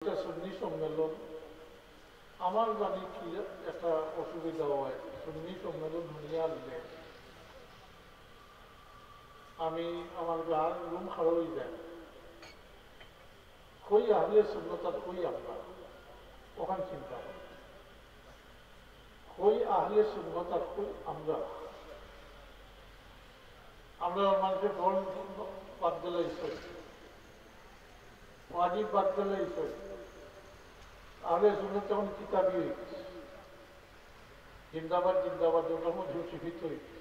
সুন্নি সম্মেলন আমার জানি কি একটা অসুবিধা হয়। সুন্নি সম্মেলন হইয়া আনলে আমি আমার গান রুম খাড়ো হয়ে যায়, কই আহলে সুন্নতার কই আমরা ওখান চিন্তা করি, কই আহলে সুন্নতার কই আমরা আমরা মানুষের ফল বাদ দিলে ঈশ্বর ওয়াজিব বাদ দিলে ঈশ্বর আহলে সুন্নত যখন কিতাবই হয়ে গেছে, জিন্দাবাদ জিন্দাবাদ ওটার মধ্যে জীবিত হয়ে গেছে।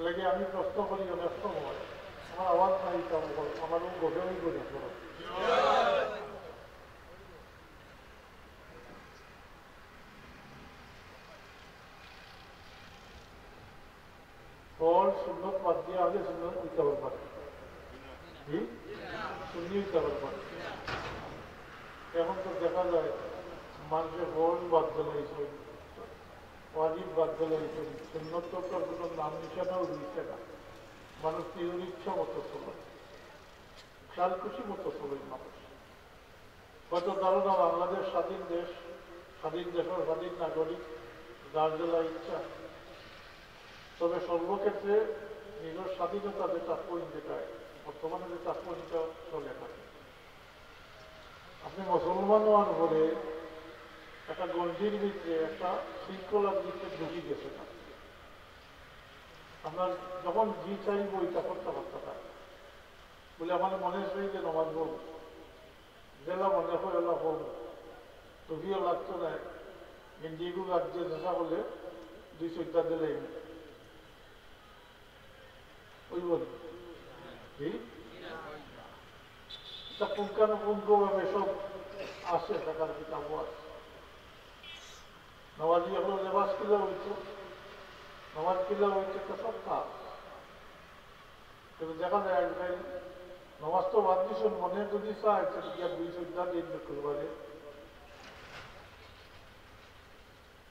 লাগে আমি প্রশ্ন করি অনেক সময়, আমার আওয়াজ নাই আমারও গভীরই করে ফল সুন্নত বাদ দিয়ে আগে সুন্নত দিতে পারবেন, শুনিয়ে দিতে পারবেন। এখন তো দেখা যায় মানুষের ফল বাদ দিলে ওয়াজিব বাদ দিলে সুন্নত তো কোনো নাম নিশানাও দিচ্ছে না, মানুষ নিজের ইচ্ছা মতো চলে, খেয়াল খুশি মতো চলে মানুষ। হয়তো ধারণা বাংলাদেশ স্বাধীন দেশ, স্বাধীন দেশের স্বাধীন নাগরিক, যার জেলা ইচ্ছা, তবে সর্বক্ষেত্রে নিজের স্বাধীনতা যে তাৎপর্য যেটায় বর্তমানে যে তাৎপর্যটা চলে থাকে। আপনি মুসলমান হওয়ার পরে একটা গণ্ডির ভিতরে একটা শৃঙ্খলার ভিতরে ঢুকি গেছে না, আপনার যখন জি চাইব ওইটা করতে পারতে পারে বলে আমার মনে হয় যে নমাজ হোক জেলা মনে হয় এলা হোক টুপিও লাগতো না, গেঞ্জিগুলো রাজ্যে নেশা হলে 200 দিলে ওই বলি এটা পুঙ্খানুপুঙ্খভাবে সব আসে, টাকার কিতাবও আসে। নমাজি এখন লেবাস কিলা হইতো, নমাজ কিলা হইতো তো সব কাজ, কিন্তু দেখা যায় আজকাল নমাজ তো বাদ দিস মনে যদি চায় 200 দিন করবারে,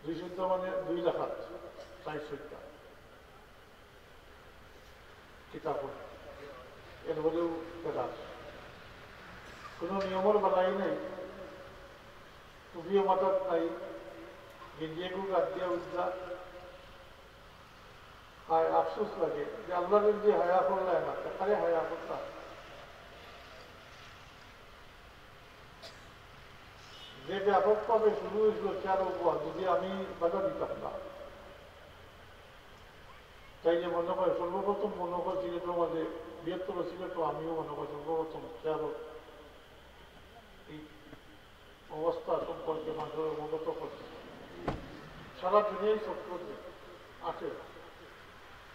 200 মানে 2 লাখ 400 কিতাব এর হলেও বেদাস, কোনো নিয়মের বালাই নাই, টুপিও মাথার নাই, গেঞ্জিয়েগু গাছ দিয়া উঠলা। হায় আফসোস লাগে যে আল্লাহর যে হায়া করলে না তারে হায়া করতাম, যে ব্যাপকভাবে শুরু হয়েছিল চার উপর যদি আমি বাধা দিতাম না, তাই যে মনে হয় সর্বপ্রথম মনে হয় সিলেটের মাঝে বৃহত্তর সিলেট, আমিও মনে হয় সর্বপ্রথম চেয়ারও এই অবস্থা সম্পর্কে মানুষের অবগত করছে। সারা দুনিয়ায় সত্য আছে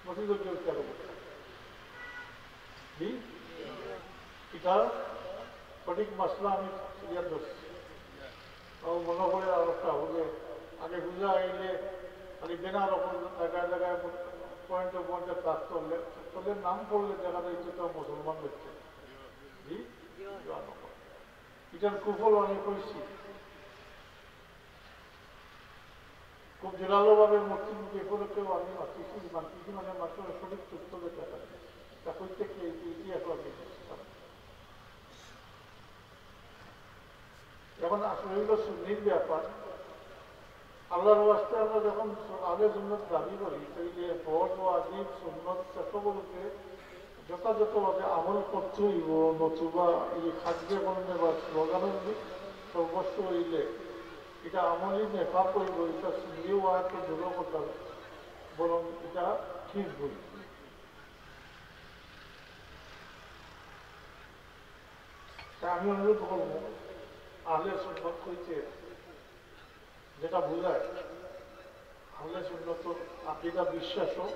মসজিদের কেউ চেয়ারও করছে, এটা সঠিক মাসলা আমি ক্লিয়ার করছি। মনে করে অবস্থা হলে আগে পূজা আইলে খালি বেনার ওপর জায়গায় জায়গায় পয়েন্টে পয়েন্টে কাজ করলে তোদের নাম করলে দেখা যায় যে তাও মুসলমান হচ্ছে। এটার কুফল অনেক হয়েছি, খুব জোরালোভাবে মূর্তি মুখে করে কেউ আমি কিছু মানে মাত্র সঠিক তথ্য দেখা থাকে তা প্রত্যেককে ইতিহাস এখন আসলে হইল সুন্নির ব্যাপার। আল্লাহর ওয়াস্তে আমরা যখন আগে সুন্নত দাবি করি তাইলে ফরজ ওয়াজিব সুন্নত সকলকে যথাযথভাবে আমল করতে হইব, নতুবা এই খাদ্য বর্ণে বা স্লোগানের সর্বস্ব হইলে এটা আমলই নেফাক হইব, এটা সুন্নিও আয়াত দূর করতে হবে, বরং এটা ঠিক বই। তাই আমি অনুরোধ করবো আহলে সুন্নত হইতে যেটা বোঝায় আহলে সুন্নত আকীদা বিশ্বাসও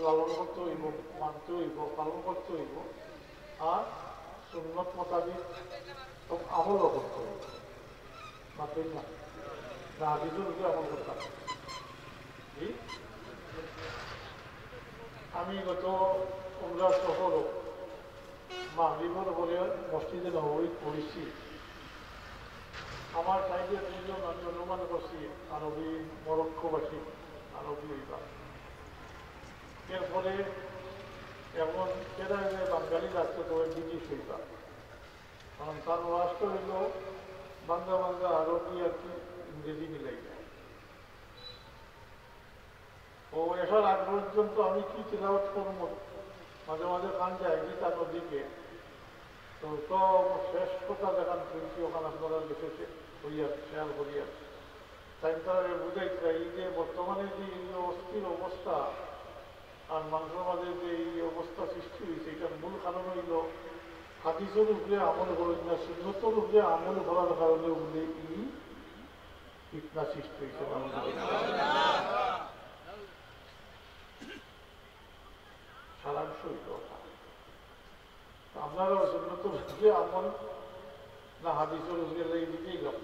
লালন করতে হইব, মানতে হইব, পালন করতে হইব, আর সুন্নত মোতাবিক আমলও করতে হইব, মাত্র না হাদিসের উপরে আমল করতে হবে। আমি গত উমরা শহর মাগরিবের বলে মসজিদে নববী পড়েছি, আমার সাইডে দুইজন আমি অনুমান করছি আরবি মরক্কোবাসী আরবি হইবা এরপরে এমন এরা বাঙালি রাষ্ট্র তো ব্রিটিশ হইবা কারণ তার রাষ্ট্র হইল বাংলা বাংলা আরবি আর কি ইংরেজি মিলাই যায় ও এসার আগ পর্যন্ত আমি কি চিলাওয়াত করবো মাঝে মাঝে কান যায় গীতা নদীকে তো সব শেষ কথা দেখান শুনছি ওখানে আপনারা লিখেছে হইয়া খেয়াল করিয়া তাই তারা বুঝাইছে এই যে বর্তমানে যে এই অস্থির অবস্থা আর মানুষের মাঝে যে এই অবস্থা সৃষ্টি হয়েছে এটার মূল কারণ হইল হাদিসের উপরে আমল করেন না সুন্নতর উপরে আমল করার কারণে উপরে এই ফিতনা সৃষ্টি হয়েছে সারাংশ হইল আপনারা সুন্নতর উপরে আমল না হাদিসের উপরে এই দিকেই গেল